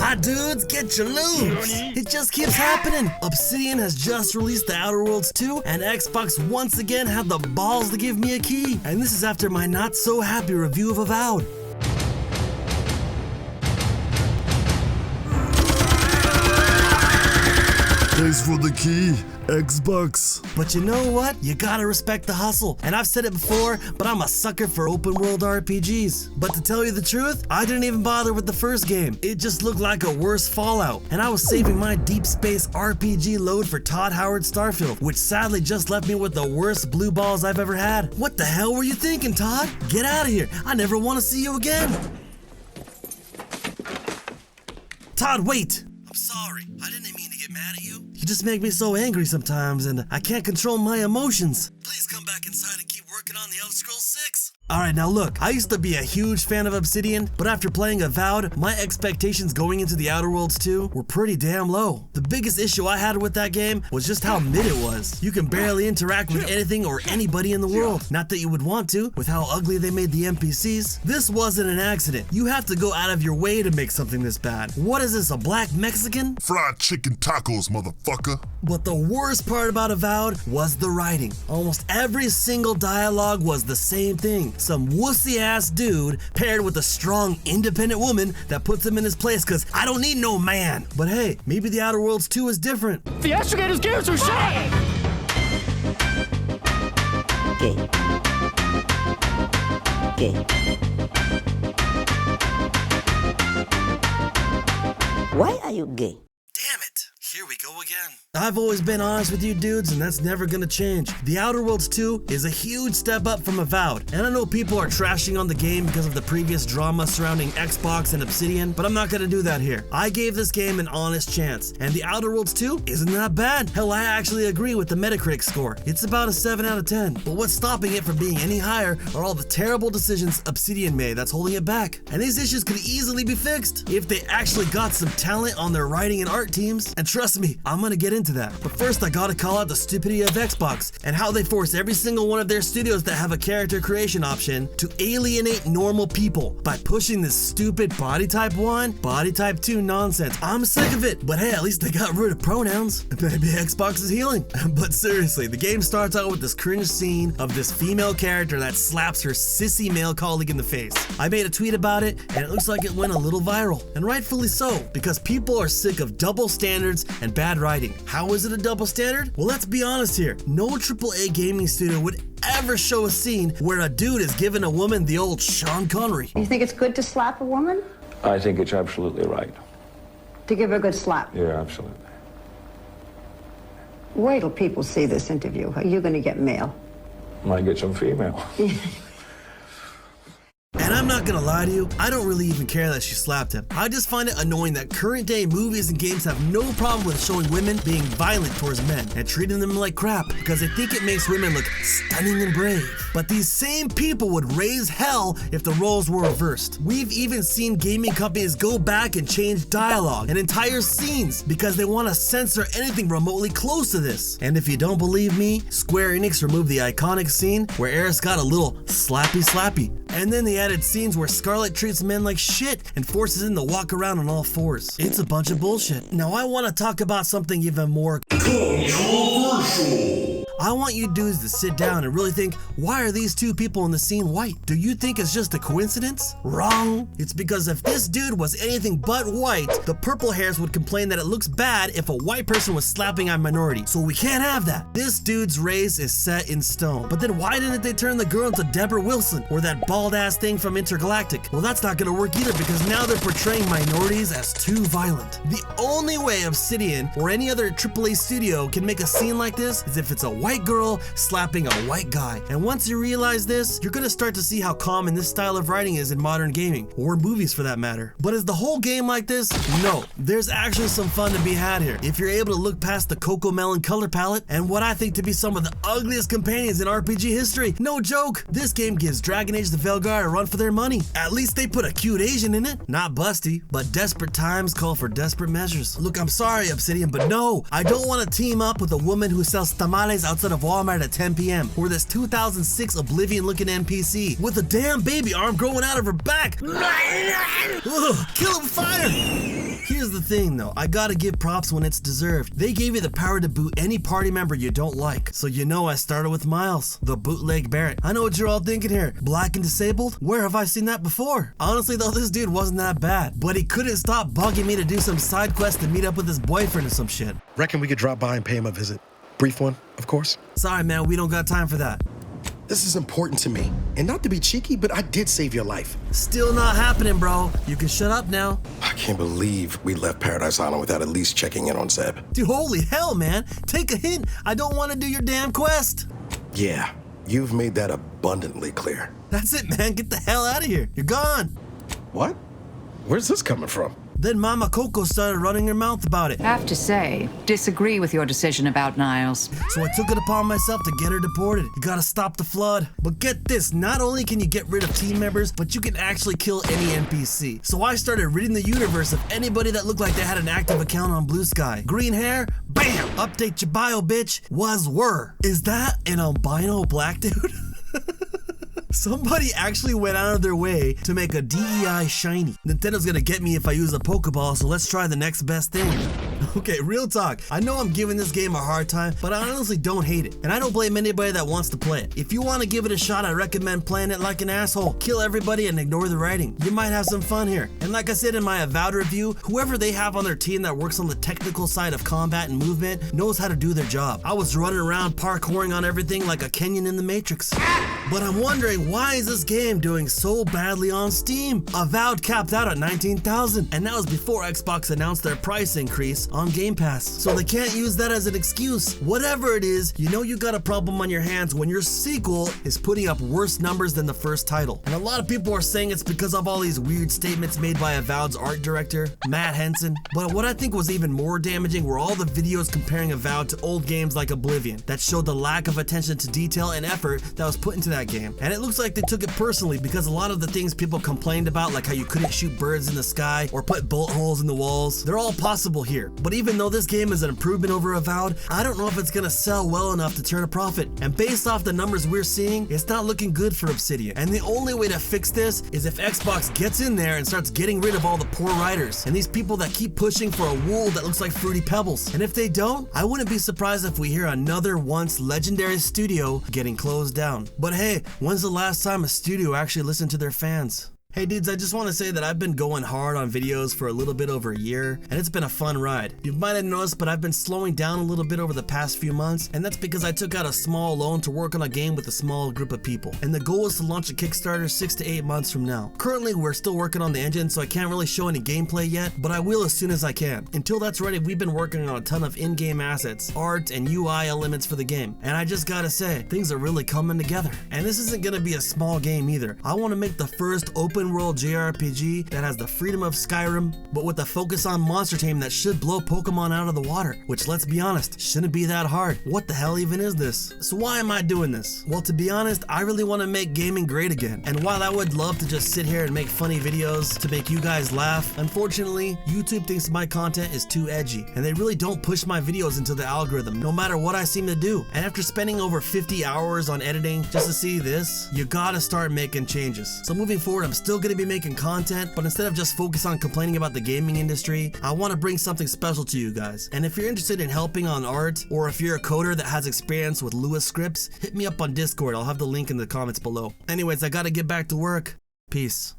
My dudes, get your loops! It just keeps happening! Obsidian has just released The Outer Worlds 2, and Xbox once again had the balls to give me a key. And this is after my not so happy review of Avowed. Thanks for the key, Xbox. But you know what? You gotta respect the hustle. And I've said it before, but I'm a sucker for open world RPGs. But to tell you the truth, I didn't even bother with the first game. It just looked like a worse Fallout. And I was saving my deep space RPG load for Todd Howard's Starfield, which sadly just left me with the worst blue balls I've ever had. What the hell were you thinking, Todd? Get out of here. I never want to see you again. Todd, wait. I'm sorry. I didn't mean to get mad at you. You just make me so angry sometimes, and I can't control my emotions. Please come back inside and keep working on the Elder Scrolls 6. Alright, now look, I used to be a huge fan of Obsidian, but after playing Avowed, my expectations going into The Outer Worlds 2 were pretty damn low. The biggest issue I had with that game was just how mid it was. You can barely interact with anything or anybody in the world. Not that you would want to, with how ugly they made the NPCs. This wasn't an accident. You have to go out of your way to make something this bad. What is this, a black Mexican? Fried chicken tacos, motherfucker. But the worst part about Avowed was the writing. Almost every single dialogue was the same thing. Some wussy-ass dude paired with a strong, independent woman that puts him in his place because I don't need no man. But hey, maybe The Outer Worlds 2 is different. The Astrogator's gears are shot! Gay. Why are you gay? Damn it. Here we go again. I've always been honest with you dudes, and that's never gonna change. The Outer Worlds 2 is a huge step up from Avowed, and I know people are trashing on the game because of the previous drama surrounding Xbox and Obsidian, but I'm not gonna do that here. I gave this game an honest chance, and The Outer Worlds 2 isn't that bad. Hell, I actually agree with the Metacritic score. It's about a 7 out of 10, but what's stopping it from being any higher are all the terrible decisions Obsidian made that's holding it back. And these issues could easily be fixed if they actually got some talent on their writing and art teams, and trust me, I'm gonna get into that. But first I gotta call out the stupidity of Xbox and how they force every single one of their studios that have a character creation option to alienate normal people by pushing this stupid body type 1, body type 2 nonsense. I'm sick of it, but hey, at least they got rid of pronouns. Maybe Xbox is healing. But seriously, the game starts out with this cringe scene of this female character that slaps her sissy male colleague in the face. I made a tweet about it and it looks like it went a little viral, and rightfully so, because people are sick of double standards and bad writing. How is it a double standard? Well, let's be honest here. No AAA gaming studio would ever show a scene where a dude is giving a woman the old Sean Connery. You think it's good to slap a woman? I think it's absolutely right. To give her a good slap? Yeah, absolutely. Wait till people see this interview. Are you going to get mail? Might get some female. And I'm not gonna lie to you, I don't really even care that she slapped him. I just find it annoying that current day movies and games have no problem with showing women being violent towards men and treating them like crap because they think it makes women look stunning and brave. But these same people would raise hell if the roles were reversed. We've even seen gaming companies go back and change dialogue and entire scenes because they want to censor anything remotely close to this. And if you don't believe me, Square Enix removed the iconic scene where Eris got a little slappy. And then they added scenes where Scarlet treats men like shit and forces them to walk around on all fours. It's a bunch of bullshit. Now I want to talk about something even more controversial. I want you dudes to sit down and really think, why are these two people in the scene white? Do you think it's just a coincidence? Wrong. It's because if this dude was anything but white, the purple hairs would complain that it looks bad if a white person was slapping a minority. So we can't have that. This dude's race is set in stone. But then why didn't they turn the girl into Deborah Wilson or that bald ass thing from Intergalactic? Well, that's not gonna work either because now they're portraying minorities as too violent. The only way Obsidian or any other AAA studio can make a scene like this is if it's a white girl slapping a white guy. And once you realize this, you're gonna start to see how common this style of writing is in modern gaming, or movies for that matter. But is the whole game like this? No. There's actually some fun to be had here if you're able to look past the Cocoa Melon color palette and what I think to be some of the ugliest companions in RPG history. No joke, this game gives Dragon Age the Veilguard a run for their money. At least they put a cute Asian in it. Not busty, but desperate times call for desperate measures. Look, I'm sorry Obsidian, but no, I don't want to team up with a woman who sells tamales outside of Walmart at 10 p.m. or this 2006 Oblivion looking NPC with a damn baby arm growing out of her back. Ugh, kill him with fire! Here's thing though, I gotta give props when it's deserved. They gave you the power to boot any party member you don't like. So you know I started with Miles, the bootleg Barrett. I know what you're all thinking here. Black and disabled? Where have I seen that before? Honestly though, this dude wasn't that bad. But he couldn't stop bugging me to do some side quest to meet up with his boyfriend or some shit. Reckon we could drop by and pay him a visit. Brief one, of course. Sorry man, we don't got time for that. This is important to me. And not to be cheeky, but I did save your life. Still not happening, bro. You can shut up now. I can't believe we left Paradise Island without at least checking in on Zeb. Dude, holy hell, man. Take a hint. I don't want to do your damn quest. Yeah, you've made that abundantly clear. That's it, man. Get the hell out of here. You're gone. What? Where's this coming from? Then Mama Coco started running her mouth about it. Have to say, disagree with your decision about Niles. So I took it upon myself to get her deported. You gotta stop the flood. But get this, not only can you get rid of team members, but you can actually kill any NPC. So I started reading the universe of anybody that looked like they had an active account on Blue Sky. Green hair, bam! Update your bio, bitch. Were. Is that an albino black dude? Somebody actually went out of their way to make a DEI shiny. Nintendo's gonna get me if I use a Pokeball, so let's try the next best thing. Okay, real talk. I know I'm giving this game a hard time, but I honestly don't hate it. And I don't blame anybody that wants to play it. If you want to give it a shot, I recommend playing it like an asshole. Kill everybody and ignore the writing. You might have some fun here. And like I said in my Avowed review, whoever they have on their team that works on the technical side of combat and movement knows how to do their job. I was running around parkouring on everything like a Kenyan in the Matrix. But I'm wondering, why is this game doing so badly on Steam? Avowed capped out at 19,000, and that was before Xbox announced their price increase on Game Pass. So they can't use that as an excuse. Whatever it is, you know you got a problem on your hands when your sequel is putting up worse numbers than the first title. And a lot of people are saying it's because of all these weird statements made by Avowed's art director, Matt Henson. But what I think was even more damaging were all the videos comparing Avowed to old games like Oblivion that showed the lack of attention to detail and effort that was put into that game. And it looks like they took it personally because a lot of the things people complained about, like how you couldn't shoot birds in the sky or put bullet holes in the walls, they're all possible here. But even though this game is an improvement over Avowed, I don't know if it's gonna sell well enough to turn a profit. And based off the numbers we're seeing, it's not looking good for Obsidian. And the only way to fix this is if Xbox gets in there and starts getting rid of all the poor writers and these people that keep pushing for a wool that looks like Fruity Pebbles. And if they don't, I wouldn't be surprised if we hear another once legendary studio getting closed down. But hey, when's the last time a studio actually listened to their fans? Hey dudes, I just want to say that I've been going hard on videos for a little bit over a year, and it's been a fun ride. You might have noticed, but I've been slowing down a little bit over the past few months, and that's because I took out a small loan to work on a game with a small group of people. And the goal is to launch a Kickstarter 6 to 8 months from now. Currently, we're still working on the engine, so I can't really show any gameplay yet, but I will as soon as I can. Until that's ready, we've been working on a ton of in-game assets, art, and UI elements for the game. And I just gotta say, things are really coming together. And this isn't gonna be a small game either. I want to make the first open-world JRPG that has the freedom of Skyrim, but with a focus on monster tame that should blow Pokemon out of the water, which, let's be honest, shouldn't be that hard. What the hell even is this? So why am I doing this? Well, to be honest, I really want to make gaming great again. And while I would love to just sit here and make funny videos to make you guys laugh, unfortunately, YouTube thinks my content is too edgy, and they really don't push my videos into the algorithm, no matter what I seem to do. And after spending over 50 hours on editing just to see this, you gotta start making changes. So moving forward, I'm still gonna be making content, but instead of just focus on complaining about the gaming industry, I want to bring something special to you guys. And if you're interested in helping on art, or if you're a coder that has experience with Lewis scripts, hit me up on Discord. I'll have the link in the comments below. Anyways, I gotta get back to work. Peace.